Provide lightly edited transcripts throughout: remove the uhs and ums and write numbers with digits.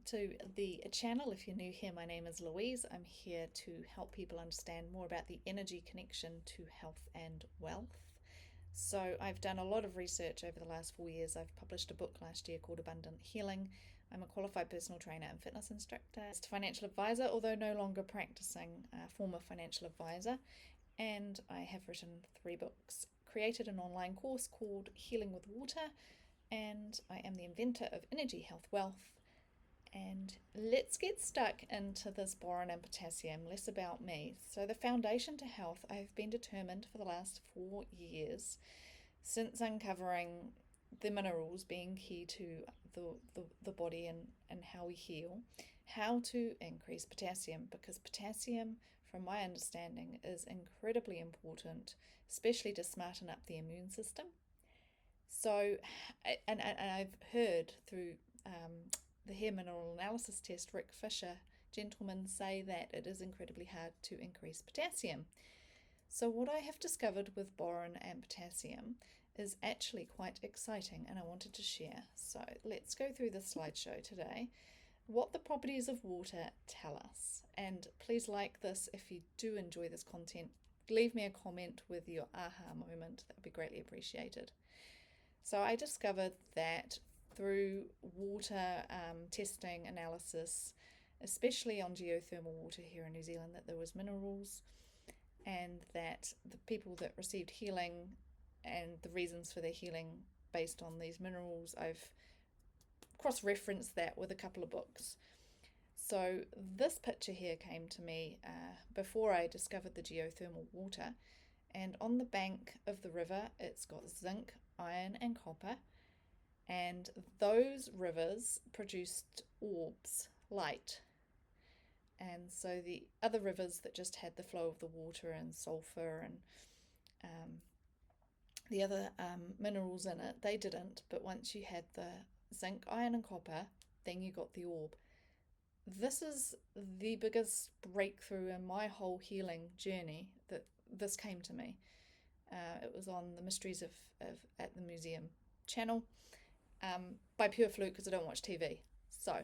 to the channel. If you're new here, my name is Louise. I'm here to help people understand more about the energy connection to health and wealth. So I've done a lot of research over the last 4 years. I've published a book last year called Abundant Healing. I'm a qualified personal trainer and fitness instructor, financial advisor, although no longer practicing, former financial advisor. And I have written 3 books, created an online course called Healing with Water, and I am the inventor of Energy, Health, Wealth. And let's get stuck into this boron and potassium, less about me. So the foundation to health, I've been determined for the last 4 years, since uncovering the minerals being key to the body and how we heal, how to increase potassium, because potassium, from my understanding, is incredibly important, especially to smarten up the immune system. So, and I've heard through the hair mineral analysis test, Rick Fisher, gentlemen, say that it is incredibly hard to increase potassium. So what I have discovered with boron and potassium is actually quite exciting, and I wanted to share. So let's go through the slideshow today, what the properties of water tell us. And please like this if you do enjoy this content. Leave me a comment with your aha moment. That would be greatly appreciated. So I discovered that through water testing analysis, especially on geothermal water here in New Zealand, that there was minerals, and that the people that received healing and the reasons for their healing based on these minerals, I've cross-referenced that with a couple of books. So this picture here came to me before I discovered the geothermal water, and on the bank of the river it's got zinc, iron and copper, and those rivers produced orbs, light. And so the other rivers that just had the flow of the water and sulfur and the other minerals in it, they didn't. But once you had the zinc, iron and copper, then you got the orb. This is the biggest breakthrough in my whole healing journey, that this came to me. It was on the Mysteries of at the Museum channel, by pure fluke, because I don't watch TV. So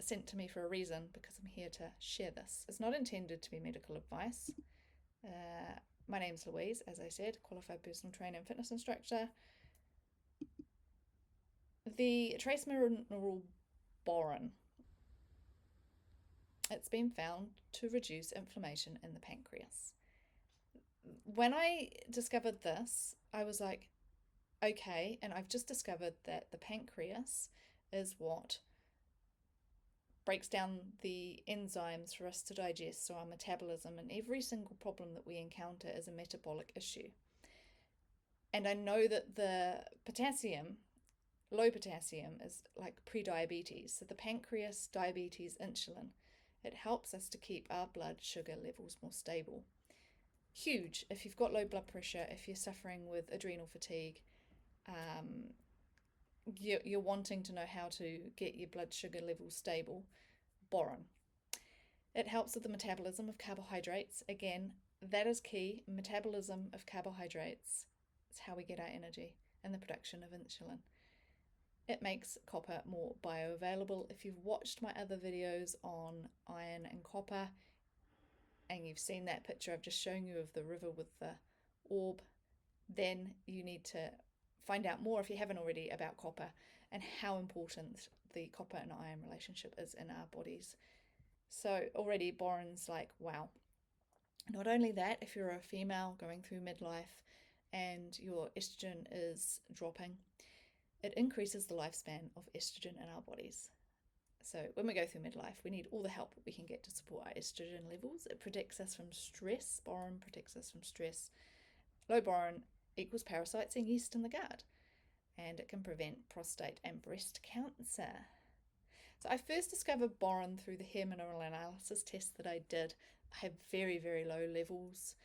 sent to me for a reason, because I'm here to share this. It's not intended to be medical advice. My name's Louise, as I said, qualified personal trainer and fitness instructor. The trace mineral boron, it's been found to reduce inflammation in the pancreas. When I discovered this, I was like, okay, and I've just discovered that the pancreas is what breaks down the enzymes for us to digest, so our metabolism, and every single problem that we encounter is a metabolic issue. And I know that the potassium, low potassium, is like pre-diabetes. So the pancreas, diabetes, insulin, it helps us to keep our blood sugar levels more stable. Huge if you've got low blood pressure, if you're suffering with adrenal fatigue, you're wanting to know how to get your blood sugar levels stable. Boron. It helps with the metabolism of carbohydrates. Again, that is key. Metabolism of carbohydrates is how we get our energy, and the production of insulin. It makes copper more bioavailable. If you've watched my other videos on iron and copper, and you've seen that picture I've just shown you of the river with the orb, then you need to find out more, if you haven't already, about copper and how important the copper and iron relationship is in our bodies. So already boron's like, wow. Not only that, if you're a female going through midlife and your estrogen is dropping, it increases the lifespan of estrogen in our bodies. So when we go through midlife, we need all the help we can get to support our estrogen levels. It protects us from stress. Boron protects us from stress. Low boron equals parasites and yeast in the gut, and it can prevent prostate and breast cancer. So I first discovered boron through the hair mineral analysis test that I did. I had very, very low levels,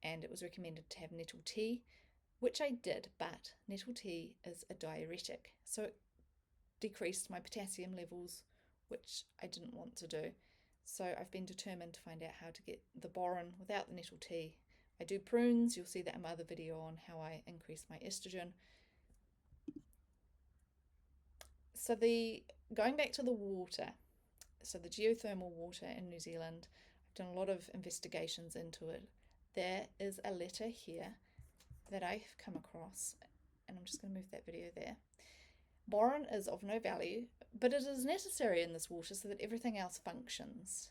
and it was recommended to have nettle tea, which I did, but nettle tea is a diuretic, so it decreased my potassium levels, which I didn't want to do. So I've been determined to find out how to get the boron without the nettle tea. I do prunes. You'll see that in my other video on how I increase my estrogen. So going back to the water, So the geothermal water in New Zealand, I've done a lot of investigations into it. There is a letter here that I've come across, and I'm just going to move that video there. Boron is of no value, but it is necessary in this water so that everything else functions.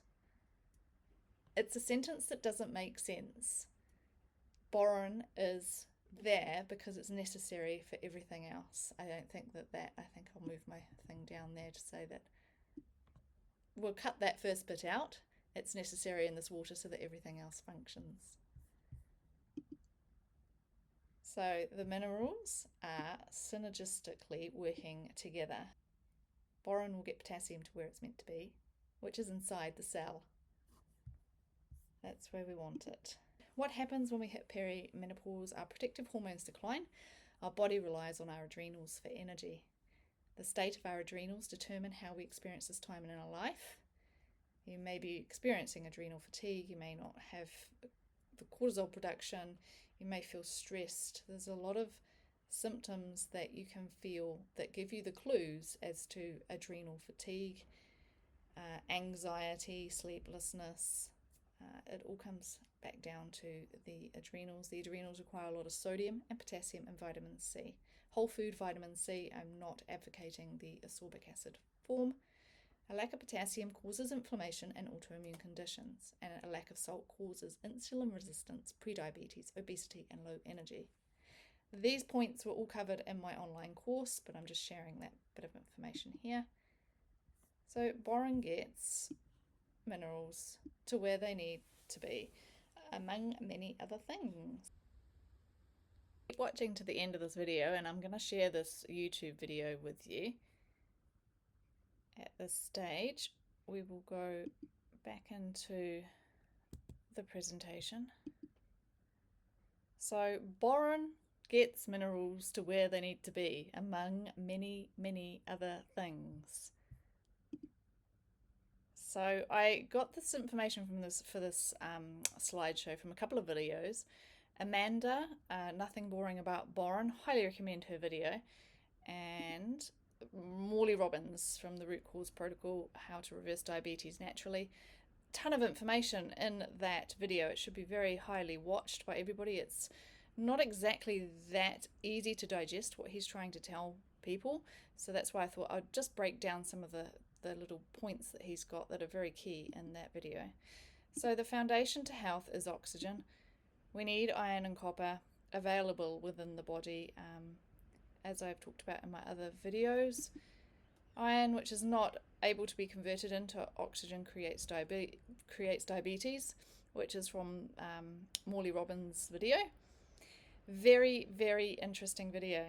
It's a sentence that doesn't make sense. Boron is there because it's necessary for everything else. I don't think that, I think I'll move my thing down there to say that. We'll cut that first bit out. It's necessary in this water so that everything else functions. So the minerals are synergistically working together. Boron will get potassium to where it's meant to be, which is inside the cell. That's where we want it. What happens when we hit perimenopause? Our protective hormones decline. Our body relies on our adrenals for energy. The state of our adrenals determine how we experience this time in our life. You may be experiencing adrenal fatigue. You may not have the cortisol production. You may feel stressed. There's a lot of symptoms that you can feel that give you the clues as to adrenal fatigue, anxiety, sleeplessness. It all comes back down to the adrenals. The adrenals require a lot of sodium and potassium and vitamin C. Whole food vitamin C, I'm not advocating the ascorbic acid form. A lack of potassium causes inflammation and autoimmune conditions, and a lack of salt causes insulin resistance, prediabetes, obesity, and low energy. These points were all covered in my online course, but I'm just sharing that bit of information here. So boron gets minerals to where they need to be, among many other things. Keep watching to the end of this video, and I'm going to share this YouTube video with you. At this stage, we will go back into the presentation. So boron gets minerals to where they need to be, among many, many other things. So I got this information from this slideshow from a couple of videos. Amanda, Nothing Boring About Boron, highly recommend her video, and Morley Robbins from the Root Cause Protocol, How to Reverse Diabetes Naturally. Ton of information in that video. It should be very highly watched by everybody. It's not exactly that easy to digest what he's trying to tell people, so that's why I thought I'd just break down some of the little points that he's got that are very key in that video. So the foundation to health is oxygen. We need iron and copper available within the body, as I've talked about in my other videos. Iron, which is not able to be converted into oxygen, creates diabetes, which is from Morley Robbins' video. Very, very interesting video.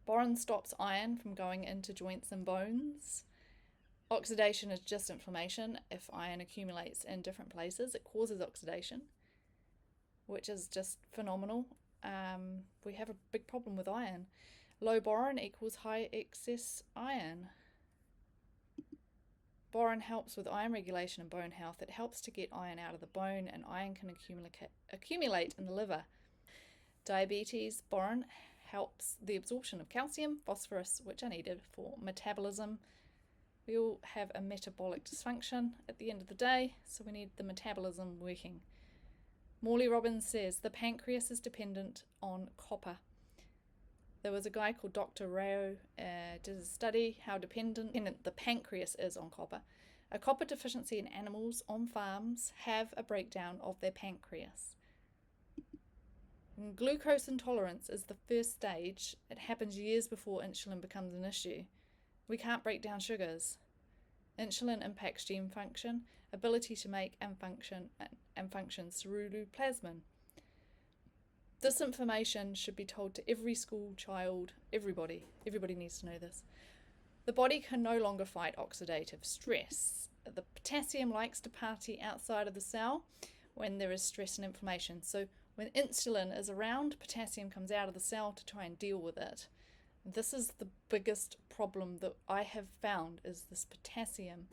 Boron stops iron from going into joints and bones. Oxidation is just inflammation. If iron accumulates in different places, it causes oxidation, which is just phenomenal. We have a big problem with iron. Low boron equals high excess iron. Boron helps with iron regulation and bone health. It helps to get iron out of the bone, and iron can accumulate in the liver. Diabetes, boron helps the absorption of calcium, phosphorus, which are needed for metabolism. We all have a metabolic dysfunction at the end of the day, so we need the metabolism working. Morley Robbins says the pancreas is dependent on copper. There was a guy called Dr. Rao, did a study how dependent the pancreas is on copper. A copper deficiency in animals on farms have a breakdown of their pancreas. And glucose intolerance is the first stage. It happens years before insulin becomes an issue. We can't break down sugars. Insulin impacts gene function, ability to make and function ceruloplasmin. This information should be told to every school child, everybody. Everybody needs to know this. The body can no longer fight oxidative stress. The potassium likes to party outside of the cell when there is stress and inflammation. So when insulin is around, potassium comes out of the cell to try and deal with it. This is the biggest problem that I have found, is this potassium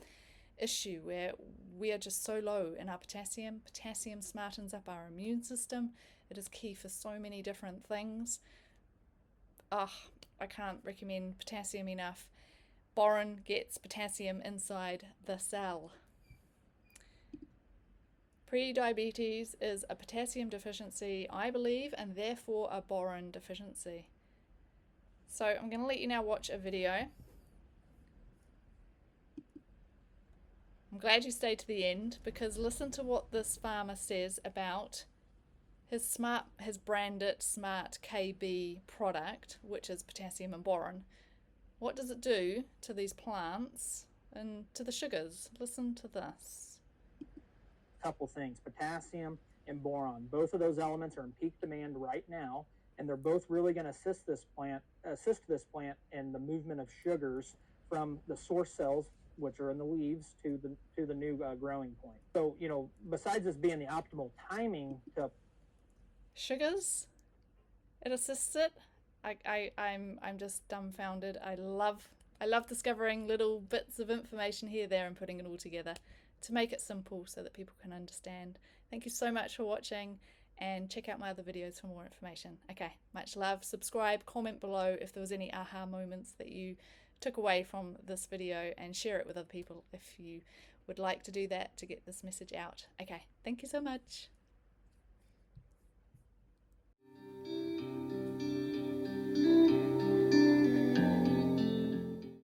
issue where we are just so low in our potassium. Potassium smartens up our immune system. It is key for so many different things. I can't recommend potassium enough. boron gets potassium inside the cell. Pre-diabetes is a potassium deficiency, I believe, and therefore a boron deficiency. So I'm going to let you now watch a video. I'm glad you stayed to the end, because listen to what this farmer says about his branded Smart KB product, which is potassium and boron. What does it do to these plants and to the sugars? Listen to this. Couple things: potassium and boron. Both of those elements are in peak demand right now, and they're both really going to assist this plant in the movement of sugars from the source cells, which are in the leaves, to the new growing point. So, you know, besides this being the optimal timing to sugars, it assists it. I'm just dumbfounded. I love discovering little bits of information here, there, and putting it all together to make it simple so that people can understand. Thank you so much for watching, and check out my other videos for more information. Okay, much love. Subscribe, comment below if there was any aha moments that you took away from this video, and share it with other people if you would like to do that to get this message out. Okay, thank you so much.